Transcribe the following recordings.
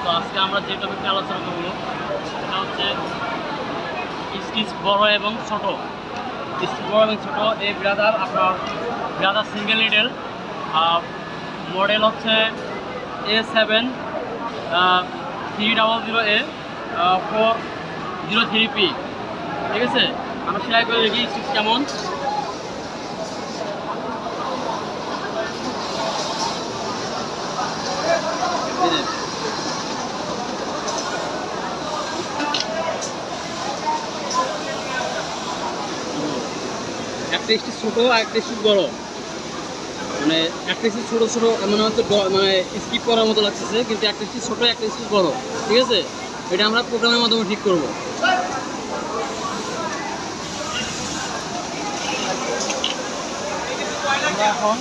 তো আজকে আমরা যে টপিকটা আলোচনা করবো সেটা হচ্ছে স্টিচ বড় এবং ছোট। স্টিচ বড় এবং ছোট এই ব্রাদার আপনার ব্রাদার সিঙ্গেল নিডেল মডেল হচ্ছে s-7300a-403p। ঠিক আছে, আমরা সেলাই করে দেখি স্টিচ কেমন। একটা স্টিচ ছোটো আর একটা স্টিচ বড়, মানে একটা স্টিচ ছোটো ছোটো মনে হচ্ছে মানে স্কিপ করার মতো লাগতেছে, কিন্তু একটা স্টিচ ছোটো একটা স্টিচ বড়। ঠিক আছে, এটা আমরা প্রোগ্রামের মাধ্যমে ঠিক করবো। আমরা এখন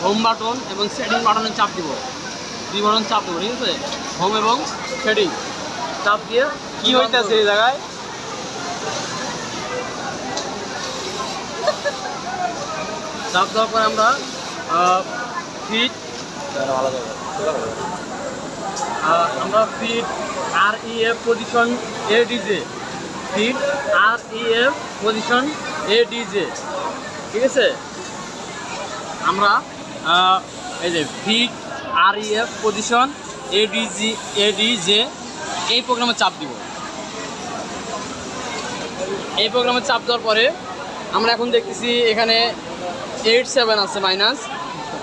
হোম বাটন এবং সেটিং বাটনে চাপ দিব, দুই বাটন চাপ দেবো। ঠিক আছে, হোম এবং সেটিং চাপ দিয়ে কি হইতেছে এই জায়গায়? চাপ দেওয়ার পরে আমরা fit REF position ADJ, fit REF position ADJ। ঠিক আছে, আমরা এই যে ফিট REF পজিশন ADJ এই প্রোগ্রামে চাপ দিব। এই প্রোগ্রামে চাপ দেওয়ার পরে আমরা এখন দেখতেছি এখানে 87 আছে মাইনাস।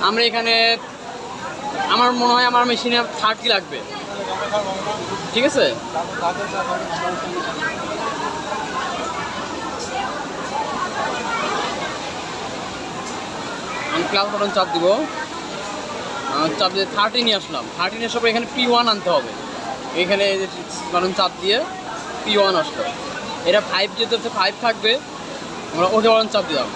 আমরা এখানে আমার মনে হয় আমার মেশিনে 30 লাগবে। ঠিক আছে, আমি ক্লাস বাটন চাপ দিব, চাপ দিয়ে 30 নিয়ে আসলাম। 30 নিয়ে আসার পর এখানে P1 আনতে হবে। এখানে বাটন চাপ দিয়ে P1 আসলো। এটা 5 যেহেতু 5 থাকবে, আমরা ওকে বাটন চাপ দিলাম।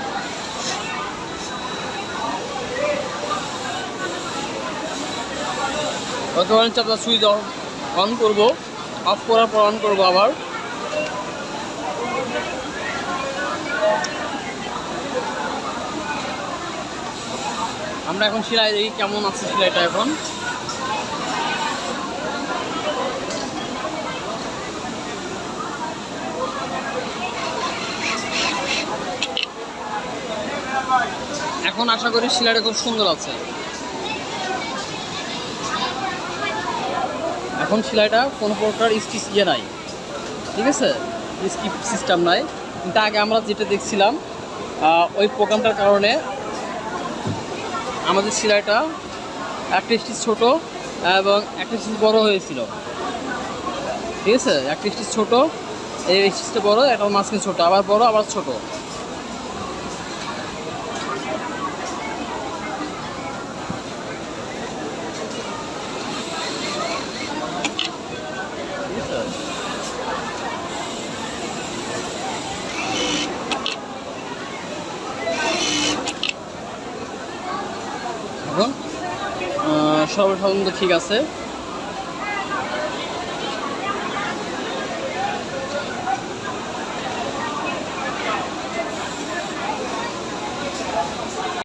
ওকে বাটন চাপ দেওয়া সুইচ অন করব, অফ করার পর অন করব আবার। আমরা এখন সেলাই দেখি কেমন আছে সেলাইটা। এখন এখন আশা করি সেলাইটা খুব সুন্দর আছে। এখন সেলাইটা কোনো প্রকার স্টিচ নাই। ঠিক আছে, স্কিপ সিস্টেম নাই। কিন্তু আগে আমরা যেটা দেখছিলাম ওই প্রোগ্রামটার কারণে আমাদের সেলাইটা একটা স্টিচ ছোটো এবং একটা স্টিচ বড় হয়েছিল। ঠিক আছে, একটা স্টিচ ছোটো, এই স্টিচটা বড়, একটা মাঝখানে ছোটো, আবার বড় আবার ছোট। এখন সর্বসাধারণত ঠিক আছে।